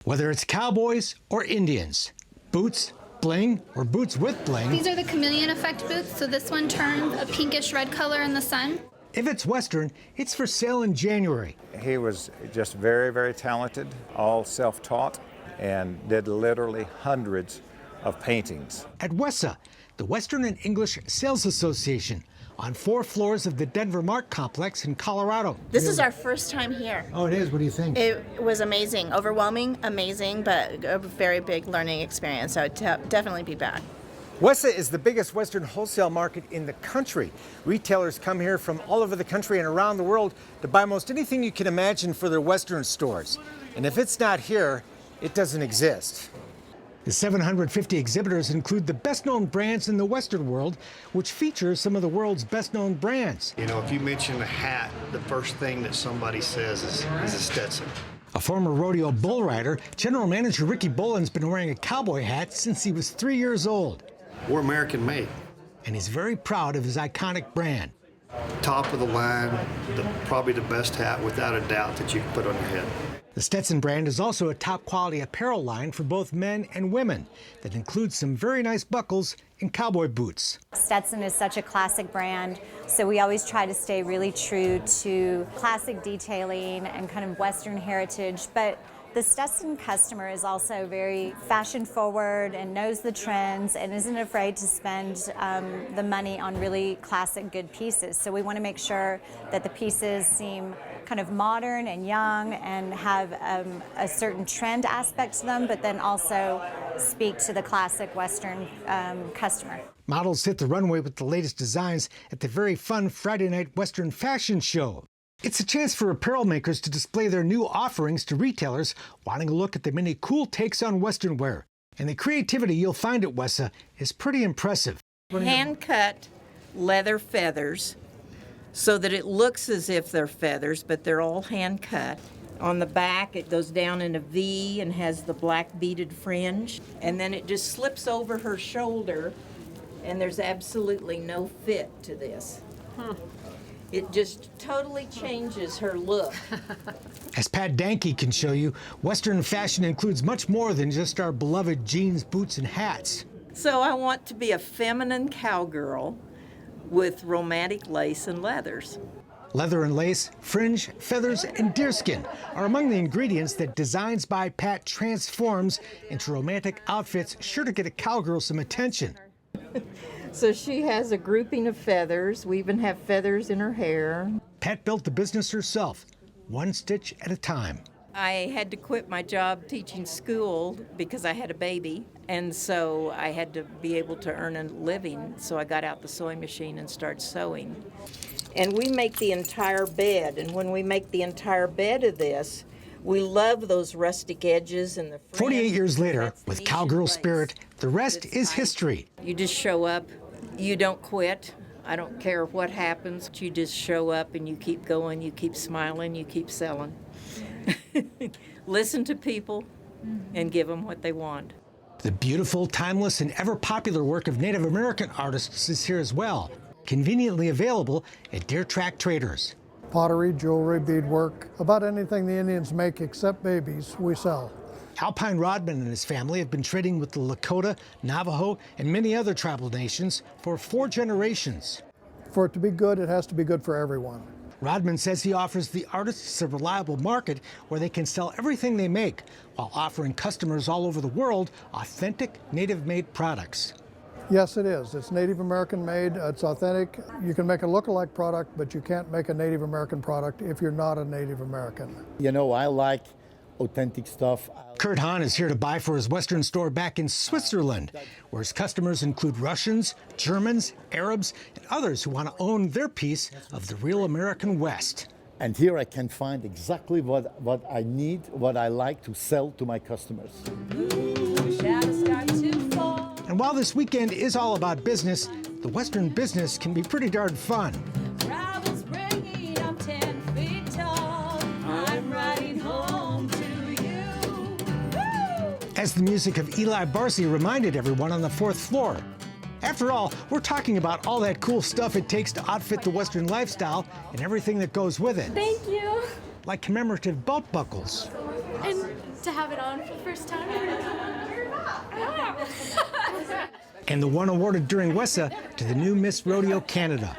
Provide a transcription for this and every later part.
Whether it's cowboys or Indians, boots, bling, or boots with bling. These are the chameleon effect boots, so this one turns a pinkish red color in the sun. If it's Western, it's for sale in January. He was just very, very talented, all self-taught, and did literally hundreds of paintings. At WESA, the Western and English Sales Association, on 4 floors of the Denver Mart complex in Colorado. This is our first time here. Oh, it is? What do you think? It was amazing, overwhelming, amazing, but a very big learning experience. So I'd definitely be back. WESA is the biggest Western wholesale market in the country. Retailers come here from all over the country and around the world to buy most anything you can imagine for their Western stores. And if it's not here, it doesn't exist. The 750 exhibitors include the best-known brands in the Western world, which feature some of the world's best-known brands. You know, if you mention a hat, the first thing that somebody says is a Stetson. A former rodeo bull rider, General Manager Ricky Boland's been wearing a cowboy hat since he was 3 years old. We're American made. And he's very proud of his iconic brand. Top of the line, probably the best hat without a doubt that you can put on your head. The Stetson brand is also a top-quality apparel line for both men and women that includes some very nice buckles and cowboy boots. Stetson is such a classic brand, so we always try to stay really true to classic detailing and kind of Western heritage, but the Stetson customer is also very fashion-forward and knows the trends and isn't afraid to spend the money on really classic, good pieces. So we want to make sure that the pieces seem kind of modern and young and have a certain trend aspect to them, but then also speak to the classic Western customer. Models hit the runway with the latest designs at the very fun Friday night Western fashion show. It's a chance for apparel makers to display their new offerings to retailers wanting a look at the many cool takes on Western wear. And the creativity you'll find at WESA is pretty impressive. Hand-cut leather feathers so that it looks as if they're feathers, but they're all hand-cut. On the back, it goes down in a V and has the black beaded fringe. And then it just slips over her shoulder, and there's absolutely no fit to this. It just totally changes her look. As Pat Danke can show you, Western fashion includes much more than just our beloved jeans, boots, and hats. So I want to be a feminine cowgirl with romantic lace and leathers. Leather and lace, fringe, feathers, and deerskin are among the ingredients that Designs by Pat transforms into romantic outfits sure to get a cowgirl some attention. So she has a grouping of feathers. We even have feathers in her hair. Pat built the business herself, one stitch at a time. I had to quit my job teaching school because I had a baby, and so I had to be able to earn a living. So I got out the sewing machine and started sewing. And we make the entire bed, and when we make the entire bed of this, we love those rustic edges and the fringe. 48 years later, with Cowgirl Spirit, the rest is history. You just show up. You don't quit. I don't care what happens. You just show up and you keep going, you keep smiling, you keep selling. Listen to people and give them what they want. The beautiful, timeless, and ever-popular work of Native American artists is here as well, conveniently available at Deer Track Traders. Pottery, jewelry, beadwork, about anything the Indians make except babies, we sell. Alpine Rodman and his family have been trading with the Lakota, Navajo, and many other tribal nations for 4 generations. For it to be good, it has to be good for everyone. Rodman says he offers the artists a reliable market where they can sell everything they make while offering customers all over the world authentic, native-made products. Yes, it is. It's Native American made, it's authentic. You can make a look-alike product, but you can't make a Native American product if you're not a Native American. You know, I like authentic stuff. Kurt Hahn is here to buy for his Western store back in Switzerland, where his customers include Russians, Germans, Arabs, and others who want to own their piece of the real American West. And here I can find exactly what I need, what I like to sell to my customers. And while this weekend is all about business, the Western business can be pretty darn fun. As the music of Eli Barcy reminded everyone on the 4th floor. After all, we're talking about all that cool stuff it takes to outfit the Western lifestyle and everything that goes with it. Thank you. Like commemorative belt buckles. And to have it on for the first time. And the one awarded during WESA to the new Miss Rodeo Canada.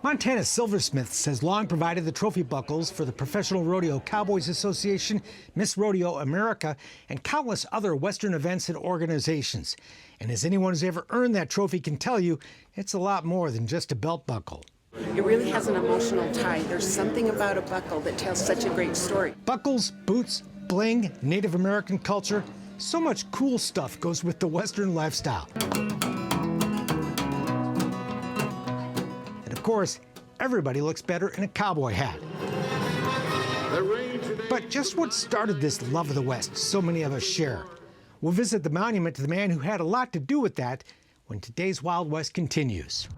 Montana's Silversmiths has long provided the trophy buckles for the Professional Rodeo Cowboys Association, Miss Rodeo America, and countless other Western events and organizations. And as anyone who's ever earned that trophy can tell you, it's a lot more than just a belt buckle. It really has an emotional tie. There's something about a buckle that tells such a great story. Buckles, boots, bling, Native American culture, so much cool stuff goes with the Western lifestyle. And of course, everybody looks better in a cowboy hat. But just what started this love of the West so many of us share? We'll visit the monument to the man who had a lot to do with that when today's Wild West continues.